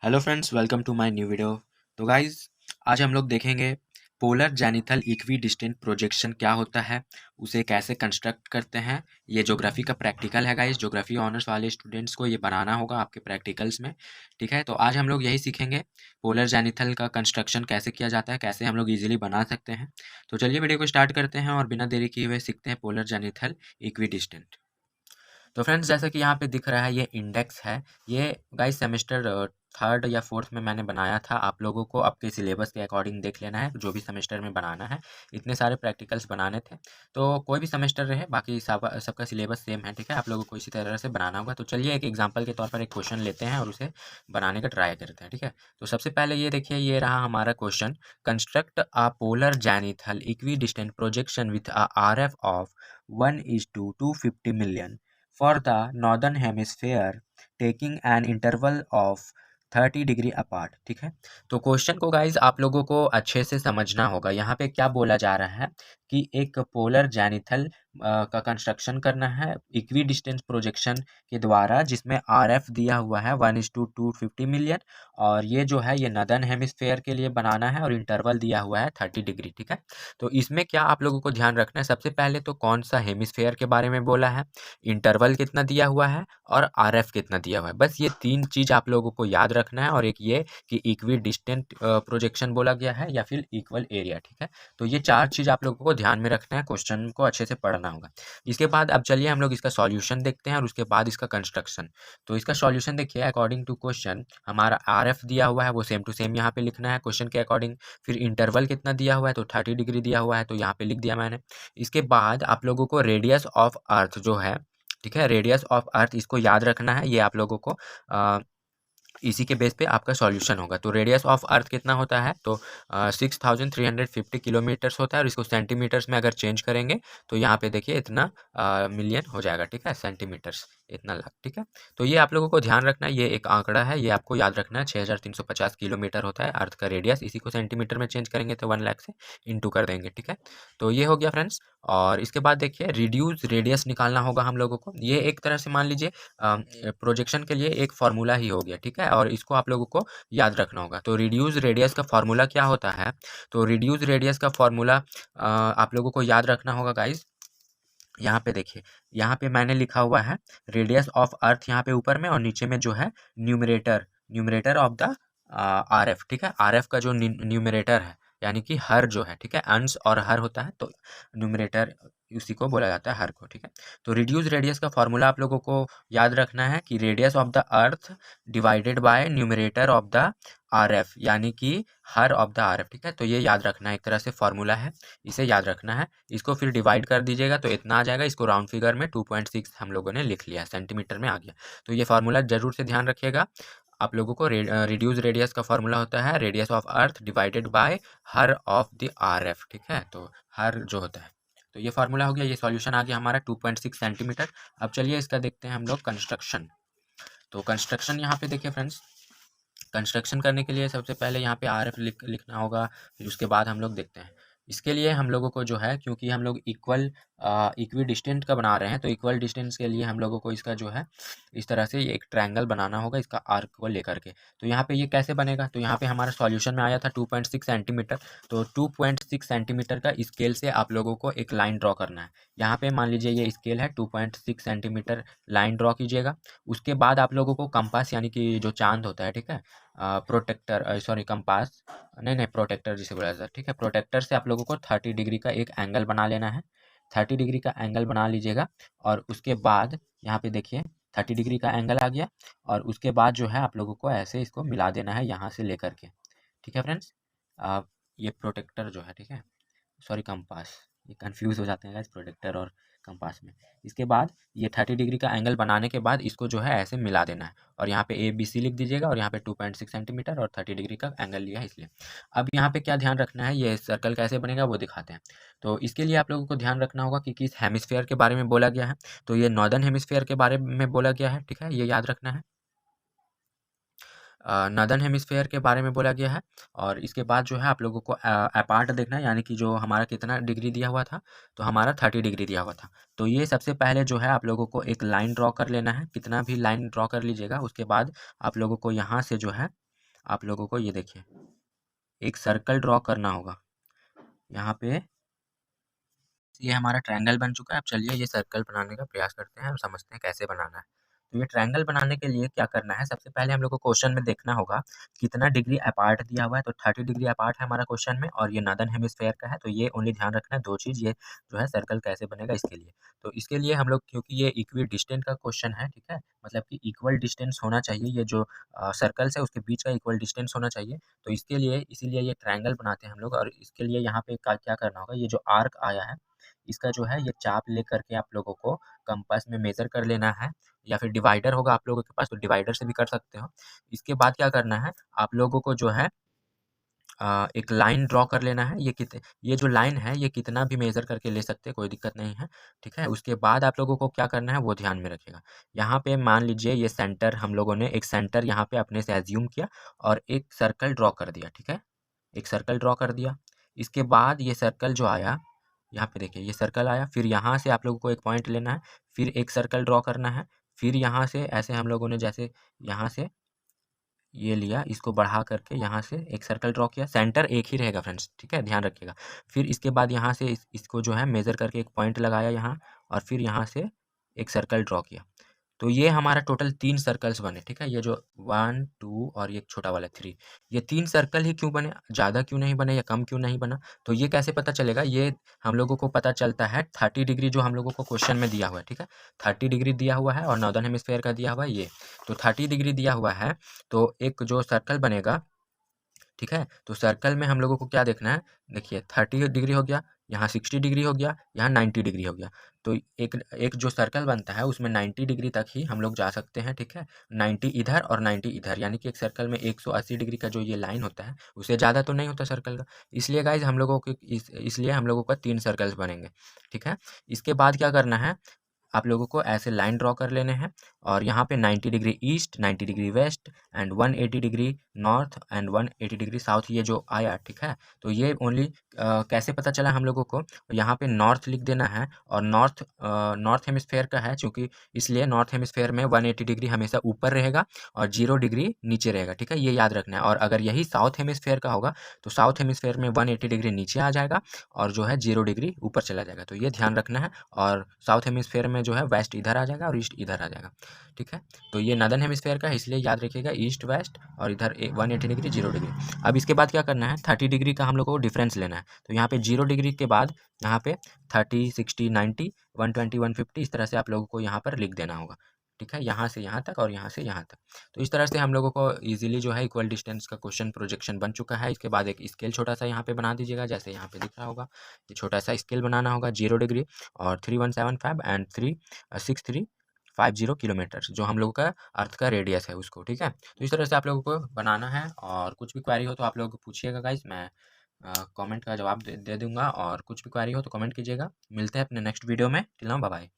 Hello friends, welcome to my new video. तो guys, आज हम लोग देखेंगे polar zenithal equidistant projection क्या होता है, उसे कैसे कंस्ट्रक्ट करते हैं। ये ज्योग्राफी का प्रैक्टिकल है गाइज। ज्योग्राफी ऑनर्स वाले स्टूडेंट्स को ये बनाना होगा आपके प्रैक्टिकल्स में। ठीक है, तो आज हम लोग यही सीखेंगे पोलर जेनिथल का कंस्ट्रक्शन कैसे किया जाता है, कैसे हम लोग इजीली बना सकते हैं। तो चलिए वीडियो को स्टार्ट करते हैं और बिना देरी किए हुए सीखते हैं पोलर जेनिथल इक्वी डिस्टेंट। तो फ्रेंड्स, जैसे कि यहाँ पे दिख रहा है, ये इंडेक्स है। ये गाइस सेमेस्टर थर्ड या फोर्थ में मैंने बनाया था। आप लोगों को आपके सिलेबस के अकॉर्डिंग देख लेना है, जो भी सेमेस्टर में बनाना है। इतने सारे प्रैक्टिकल्स बनाने थे, तो कोई भी सेमेस्टर रहे, बाकी सबका सिलेबस सेम है। ठीक है, आप लोगों को इसी तरह से बनाना होगा। तो चलिए एक एग्जाम्पल के तौर पर एक क्वेश्चन लेते हैं और उसे बनाने का ट्राई करते हैं। ठीक है, तो सबसे पहले ये देखिए, ये रहा हमारा question. Construct a polar zenithal equidistant projection with a RF of 1:250 million for the northern hemisphere taking an interval of 30 degree apart. ठीक है, तो क्वेश्चन को गाइज आप लोगों को अच्छे से समझना होगा। यहाँ पे क्या बोला जा रहा है कि एक पोलर जेनिथल का कंस्ट्रक्शन करना है इक्वी डिस्टेंस प्रोजेक्शन के द्वारा, जिसमें RF दिया हुआ है 1:250 million, और ये जो है ये नदर्न हेमिस्फेयर के लिए बनाना है और इंटरवल दिया हुआ है 30 डिग्री। ठीक है, तो इसमें क्या आप लोगों को ध्यान रखना है, सबसे पहले तो कौन सा हेमिस्फेयर के बारे में बोला है, इंटरवल कितना दिया हुआ है और RF कितना दिया हुआ है। बस ये तीन चीज़ आप लोगों को याद रखना है। और एक ये कि इक्वी डिस्टेंट प्रोजेक्शन बोला गया है या फिर इक्वल एरिया। ठीक है, तो ये चार चीज़ आप लोगों को ध्यान में रखना है, क्वेश्चन को अच्छे से पढ़ना होगा। इसके बाद अब चलिए हम लोग इसका सॉल्यूशन देखते हैं और उसके बाद इसका कंस्ट्रक्शन। तो इसका सॉल्यूशन देखिए, अकॉर्डिंग टू क्वेश्चन हमारा RF दिया हुआ है, वो सेम टू सेम यहाँ पे लिखना है क्वेश्चन के अकॉर्डिंग। फिर इंटरवल कितना दिया हुआ है, तो 30 डिग्री दिया हुआ है, तो यहाँ पे लिख दिया मैंने। इसके बाद आप लोगों को रेडियस ऑफ अर्थ जो है, ठीक है, रेडियस ऑफ अर्थ इसको याद रखना है। ये आप लोगों को इसी के बेस पे आपका सॉल्यूशन होगा। तो रेडियस ऑफ अर्थ कितना होता है, तो 6350 किलोमीटर्स होता है। और इसको सेंटीमीटर्स में अगर चेंज करेंगे तो यहाँ पे देखिए इतना मिलियन हो जाएगा। ठीक है, सेंटीमीटर्स इतना लाख। ठीक है, तो ये आप लोगों को ध्यान रखना है, ये एक आंकड़ा है, ये आपको याद रखना है। 6350 किलोमीटर होता है अर्थ का रेडियस। इसी को सेंटीमीटर में चेंज करेंगे तो 1 लाख से इंटू कर देंगे। ठीक है, तो ये हो गया फ्रेंड्स। और इसके बाद देखिए, रिड्यूस रेडियस निकालना होगा हम लोगों को। ये एक तरह से मान लीजिए प्रोजेक्शन के लिए एक फार्मूला ही हो गया। ठीक है, और इसको आप लोगों को याद रखना होगा। तो रिड्यूस रेडियस का फार्मूला क्या होता है, तो रिड्यूस रेडियस का फार्मूला आप लोगों को याद रखना होगा गाइज। यहाँ पे देखिए, यहाँ पे मैंने लिखा हुआ है रेडियस ऑफ अर्थ यहाँ पे ऊपर में, और नीचे में जो है numerator, numerator of the RF। ठीक है, RF का जो न्यूमरेटर है, यानी कि हर जो है, ठीक है, अंश और हर होता है, तो न्यूमरेटर उसी को बोला जाता है, हर को। ठीक है, तो रिड्यूस रेडियस का फॉर्मूला आप लोगों को याद रखना है कि radius of the earth divided by numerator of the RF, यानी कि हर ऑफ द RF। ठीक है, तो ये याद रखना है, एक तरह से फॉर्मूला है, इसे याद रखना है। इसको फिर डिवाइड कर दीजिएगा तो इतना आ जाएगा। इसको राउंड फिगर में 2.6 हम लोगों ने लिख लिया, सेंटीमीटर में आ गया। तो ये फार्मूला जरूर से ध्यान रखिएगा। आप लोगों को रिड्यूस रेडियस का फार्मूला होता है radius of earth divided by her of the RF। ठीक है, तो हर जो होता है, तो ये फार्मूला हो गया। ये सॉल्यूशन आ गया हमारा 2.6 सेंटीमीटर। अब चलिए इसका देखते हैं हम लोग कंस्ट्रक्शन। तो कंस्ट्रक्शन यहाँ पे देखिए फ्रेंड्स, कंस्ट्रक्शन करने के लिए सबसे पहले यहाँ पे RF लिखना होगा। फिर उसके बाद हम लोग देखते हैं। इसके लिए हम लोगों को जो है, क्योंकि हम लोग इक्वी डिस्टेंट का बना रहे हैं, तो इक्वल डिस्टेंस के लिए हम लोगों को इसका जो है इस तरह से एक ट्रायंगल बनाना होगा, इसका आर्क को लेकर के। तो यहाँ पे ये कैसे बनेगा, तो यहाँ पे हमारा सॉल्यूशन में आया था 2.6 सेंटीमीटर। तो 2.6 सेंटीमीटर का स्केल से आप लोगों को एक लाइन ड्रॉ करना है। यहाँ पे मान लीजिए ये स्केल है, 2.6 सेंटीमीटर लाइन ड्रॉ कीजिएगा। उसके बाद आप लोगों को कंपास, यानी कि जो चांद होता है, ठीक है, प्रोटेक्टर, सॉरी कंपास नहीं, प्रोटेक्टर जिसे बोला जाता है। ठीक है, प्रोटेक्टर से आप लोगों को 30 डिग्री का एक एंगल बना लेना है। 30 डिग्री का एंगल बना लीजिएगा। और उसके बाद यहाँ पे देखिए 30 डिग्री का एंगल आ गया। और उसके बाद जो है आप लोगों को ऐसे इसको मिला देना है यहाँ से लेकर के। ठीक है फ्रेंड्स, ये प्रोटेक्टर जो है, ठीक है, सॉरी कंपास, ये कंफ्यूज हो जाते हैं गाइस प्रोटेक्टर और कंपास में। इसके बाद ये 30 डिग्री का एंगल बनाने के बाद इसको जो है ऐसे मिला देना है। और यहाँ पे ABC लिख दीजिएगा, और यहाँ पे 2.6 सेंटीमीटर और 30 डिग्री का एंगल लिया है इसलिए। अब यहाँ पे क्या ध्यान रखना है, ये सर्कल कैसे बनेगा वो दिखाते हैं। तो इसके लिए आप लोगों को ध्यान रखना होगा कि किस हेमिस्फेयर के बारे में बोला गया है। तो ये नॉर्दर्न हेमिस्फेयर के बारे में बोला गया है। ठीक है, ये याद रखना है, नॉर्दर्न हेमिस्फेयर के बारे में बोला गया है। और इसके बाद जो है आप लोगों को अपार्ट देखना है, यानी कि जो हमारा कितना डिग्री दिया हुआ था, तो हमारा 30 डिग्री दिया हुआ था। तो ये सबसे पहले जो है आप लोगों को एक लाइन ड्रॉ कर लेना है, कितना भी लाइन ड्रॉ कर लीजिएगा। उसके बाद आप लोगों को यहाँ से जो है आप लोगों को ये देखिए एक सर्कल ड्रॉ करना होगा यहाँ पे। ये हमारा ट्रायंगल बन चुका है। अब चलिए ये सर्कल बनाने का प्रयास करते हैं और समझते हैं कैसे बनाना है। तो ये ट्रायंगल बनाने के लिए क्या करना है, सबसे पहले हम लोग को क्वेश्चन में देखना होगा कितना डिग्री अपार्ट दिया हुआ है। तो 30 डिग्री अपार्ट है हमारा क्वेश्चन में, और ये नॉर्दर्न हेमिस्फेयर का है। तो ये ओनली ध्यान रखना है दो चीज़, ये जो है सर्कल कैसे बनेगा इसके लिए। तो इसके लिए हम लोग, क्योंकि ये इक्वी डिस्टेंट का क्वेश्चन है, ठीक है, मतलब कि इक्वल डिस्टेंस होना चाहिए, ये जो सर्कल्स है उसके बीच का इक्वल डिस्टेंस होना चाहिए। तो इसके लिए इसीलिए ये ट्रायंगल बनाते हैं हम लोग। और इसके लिए यहाँ पे क्या करना होगा, ये जो आर्क आया है इसका जो है ये चाप लेकर के आप लोगों को कंपास में मेजर कर लेना है, या फिर डिवाइडर होगा आप लोगों के पास तो डिवाइडर से भी कर सकते हो। इसके बाद क्या करना है, आप लोगों को जो है एक लाइन ड्रॉ कर लेना है। ये जो लाइन है ये कितना भी मेजर करके ले सकते हैं, कोई दिक्कत नहीं है, ठीक है। उसके बाद आप लोगों को क्या करना है वो ध्यान में रखिएगा। यहाँ पे मान लीजिए ये सेंटर, हम लोगों ने एक सेंटर यहाँ पे अपने से एज्यूम किया और एक सर्कल ड्रॉ कर दिया, ठीक है, एक सर्कल ड्रॉ कर दिया। इसके बाद ये सर्कल जो आया, यहाँ पे देखिए ये सर्कल आया, फिर यहाँ से आप लोगों को एक पॉइंट लेना है, फिर एक सर्कल ड्रॉ करना है, फिर यहाँ से ऐसे हम लोगों ने जैसे यहाँ से ये लिया, इसको बढ़ा करके यहाँ से एक सर्कल ड्रॉ किया। सेंटर एक ही रहेगा फ्रेंड्स, ठीक है, ध्यान रखिएगा। फिर इसके बाद यहाँ से इसको जो है मेज़र करके एक पॉइंट लगाया यहाँ, और फिर यहाँ से एक सर्कल ड्रॉ किया। तो ये हमारा टोटल 3 सर्कल्स बने, ठीक है। ये जो 1, 2 और ये छोटा वाला 3, ये 3 सर्कल ही क्यों बने, ज़्यादा क्यों नहीं बने या कम क्यों नहीं बना, तो ये कैसे पता चलेगा, ये हम लोगों को पता चलता है 30 डिग्री जो हम लोगों को क्वेश्चन में दिया हुआ है, ठीक है। 30 डिग्री दिया हुआ है और नॉर्दर्न हेमिस्फेयर का दिया हुआ है ये। तो 30 डिग्री दिया हुआ है, तो एक जो सर्कल बनेगा, ठीक है, तो सर्कल में हम लोगों को क्या देखना है, देखिए 30 डिग्री हो गया, यहाँ 60 डिग्री हो गया, यहाँ 90 डिग्री हो गया। तो एक एक जो सर्कल बनता है उसमें 90 डिग्री तक ही हम लोग जा सकते हैं, ठीक है। 90 इधर और 90 इधर, यानी कि एक सर्कल में 180 डिग्री का जो ये लाइन होता है उससे ज़्यादा तो नहीं होता सर्कल का। इसलिए गाइज हम लोगों को इसलिए हम लोगों का 3 सर्कल्स बनेंगे, ठीक है। इसके बाद क्या करना है, आप लोगों को ऐसे लाइन ड्रॉ कर लेने हैं, और यहाँ पे 90 degree east, 90 degree west and 180 degree north and 180 degree south, ये जो आया, ठीक है। तो ये ओनली कैसे पता चला हम लोगों को, यहाँ पे नॉर्थ लिख देना है, और नॉर्थ हेमिस्फेयर का है चूँकि, इसलिए नॉर्थ हेमिस्फेयर में 180 डिग्री हमेशा ऊपर रहेगा और 0 डिग्री नीचे रहेगा, ठीक है, ये याद रखना है। और अगर यही साउथ हेमिस्फेयर का होगा तो साउथ हेमिस्फेयर में 180 डिग्री नीचे आ जाएगा और जो है 0 डिग्री ऊपर चला जाएगा, तो ये ध्यान रखना है। और साउथ हेमिस्फेयर में जो है वेस्ट इधर आ जाएगा और ईस्ट इधर आ जाएगा, ठीक है। तो ये नॉर्दर्न हेमिस्फेयर का है, इसलिए याद रखिएगा ईस्ट वेस्ट, और इधर 180 डिग्री 0 डिग्री। अब इसके बाद क्या करना है, 30 डिग्री का हम लोग को डिफरेंस लेना है। तो यहाँ पे 0 डिग्री के बाद यहाँ पे 30, 60, 90, 120, 150, इस तरह से आप लोगों को यहाँ पर लिख देना होगा, ठीक है, यहाँ से यहाँ तक और यहाँ से यहाँ तक। तो इस तरह से हम लोगों को इजीली जो है इक्वल डिस्टेंस का क्वेश्चन प्रोजेक्शन बन चुका है। इसके बाद एक स्केल छोटा सा यहाँ पे बना दीजिएगा, जैसे यहाँ पे दिख रहा होगा, ये छोटा सा स्केल बनाना होगा 0 डिग्री और 3175 एंड 36350 किलोमीटर, जो हम लोगों का अर्थ का रेडियस है उसको, ठीक है। तो इस तरह से आप लोगों को बनाना है, और कुछ भी क्वेरी हो तो आप लोग पूछिएगा गाइस, मैं कमेंट का जवाब दे दूंगा, और कुछ भी क्वेरी हो तो कमेंट कीजिएगा। मिलते हैं अपने नेक्स्ट वीडियो में, टिल नाउ बाय बाय।